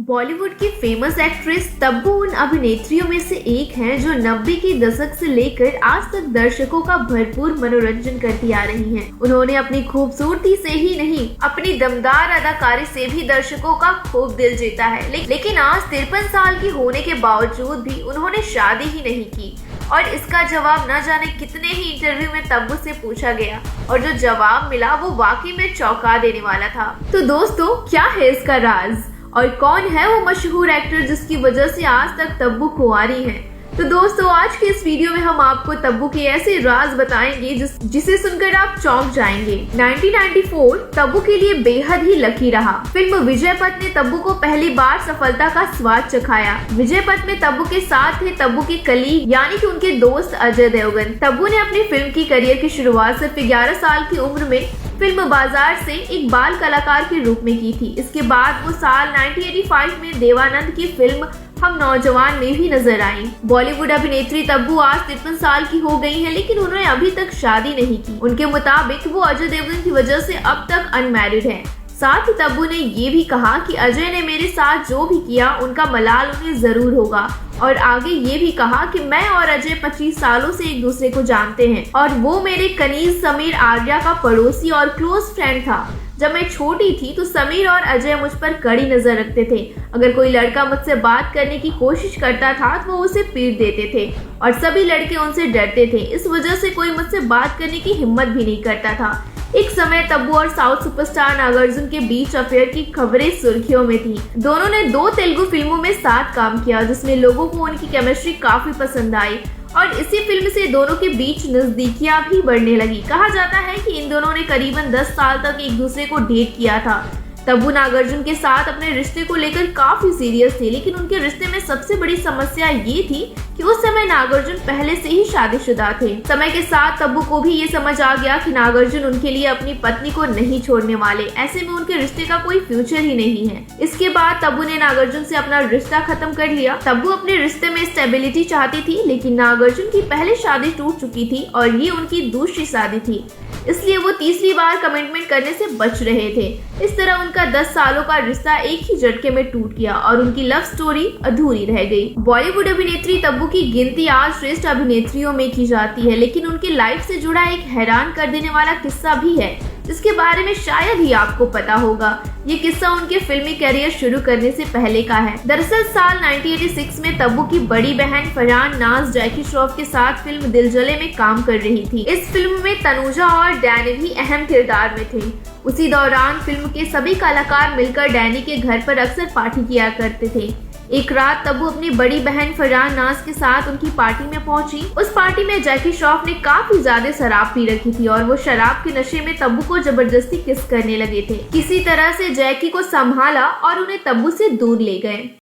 बॉलीवुड की famous actress Tabu उन अभिनेत्रियों में से एक हैं जो 90 के दशक से लेकर आज तक दर्शकों का भरपूर मनोरंजन करती आ रही हैं। उन्होंने अपनी खूबसूरती से ही नहीं, अपनी दमदार अदाकारी से भी दर्शकों का खूब दिल जीता है। लेकिन आज 53 साल की होने के बावजूद भी उन्होंने शादी ही नहीं की और इसका जवाब न जाने कितने ही इंटरव्यू में तब्बू से पूछा गया और जो जवाब मिला वो वाकई में चौंका देने वाला था। तो दोस्तों, क्या है इसका राज और कौन है वो मशहूर एक्टर जिसकी वजह से आज तक तब्बू कुंवारी हैं? तो दोस्तों, आज के इस वीडियो में हम आपको तब्बू के ऐसे राज बताएंगे जिसे सुनकर आप चौंक जाएंगे। 1994 तब्बू के लिए बेहद ही लकी रहा। फिल्म विजयपथ ने तब्बू को पहली बार सफलता का स्वाद चखाया। विजयपथ में तब्बू के साथ थे तब्बू के कलीग यानी कि उनके दोस्त अजय देवगन। तब्बू ने अपनी फिल्म की करियर की शुरुआत सिर्फ 11 साल की उम्र में फिल्म बाजार से एक बाल कलाकार के रूप में की थी। इसके बाद वो साल 1985 में देवानंद की फिल्म हम नौजवान में भी नजर आई। बॉलीवुड अभिनेत्री तब्बू आज 53 साल की हो गई है, लेकिन उन्होंने अभी तक शादी नहीं की। उनके मुताबिक वो अजय देवगन की वजह से अब तक अनमैरिड है। साथ ही तब्बू ने ये भी कहा कि अजय ने मेरे साथ जो भी किया उनका मलाल उन्हें जरूर होगा और आगे ये भी कहा कि मैं और अजय 25 सालों से एक दूसरे को जानते हैं और वो मेरे कनीज समीर आर्या का पड़ोसी और क्लोज फ्रेंड था। जब मैं छोटी थी तो समीर और अजय मुझ पर कड़ी नजर रखते थे। अगर कोई लड़का मुझसे बात करने की कोशिश करता था तो वो उसे पीट देते थे और सभी लड़के उनसे डरते थे। इस वजह से कोई मुझसे बात करने की हिम्मत भी नहीं करता था। एक समय तब्बू और साउथ सुपरस्टार नागार्जुन के बीच अफेयर की खबरें सुर्खियों में थी। दोनों ने 2 तेलुगु फिल्मों में साथ काम किया जिसमें लोगों को उनकी केमिस्ट्री काफी पसंद आई और इसी फिल्म से दोनों के बीच नजदीकियां भी बढ़ने लगी। कहा जाता है कि इन दोनों ने करीबन 10 साल तक एक दूसरे को डेट किया था। तब्बू नागार्जुन के साथ अपने रिश्ते को लेकर काफी सीरियस थे, लेकिन उनके रिश्ते में सबसे बड़ी समस्या ये थी कि उस समय नागार्जुन पहले से ही शादीशुदा थे। समय के साथ तब्बू को भी ये समझ आ गया कि नागार्जुन उनके लिए अपनी पत्नी को नहीं छोड़ने वाले, ऐसे में उनके रिश्ते का कोई फ्यूचर ही नहीं है। इसके बाद तब्बू ने नागार्जुन से अपना रिश्ता खत्म कर लिया। तब्बू अपने रिश्ते में स्टेबिलिटी चाहती थी, लेकिन नागार्जुन की पहले शादी टूट चुकी थी और ये उनकी दूसरी शादी थी, इसलिए वो तीसरी बार कमिटमेंट करने से बच रहे थे। इस तरह उनका 10 सालों का रिश्ता एक ही झटके में टूट गया और उनकी लव स्टोरी अधूरी रह गई। बॉलीवुड अभिनेत्री तब्बू की गिनती आज श्रेष्ठ अभिनेत्रियों में की जाती है, लेकिन उनकी लाइफ से जुड़ा एक हैरान कर देने वाला किस्सा भी है जिसके बारे में शायद ही आपको पता होगा। ये किस्सा उनके फिल्मी करियर शुरू करने से पहले का है। दरअसल साल 1986 में तब्बू की बड़ी बहन फरहान नाज जैकी श्रॉफ के साथ फिल्म दिल जले में काम कर रही थी। इस फिल्म में तनुजा और डैनी भी अहम किरदार में थे। उसी दौरान फिल्म के सभी कलाकार मिलकर डैनी के घर पर अक्सर पार्टी किया करते थे। एक रात तब्बू अपनी बड़ी बहन फरहान नाज के साथ उनकी पार्टी में पहुंची। उस पार्टी में जैकी श्रॉफ ने काफी ज्यादा शराब पी रखी थी और वो शराब के नशे में तब्बू को जबरदस्ती किस करने लगे थे। किसी तरह से जैकी को संभाला और उन्हें तब्बू से दूर ले गए।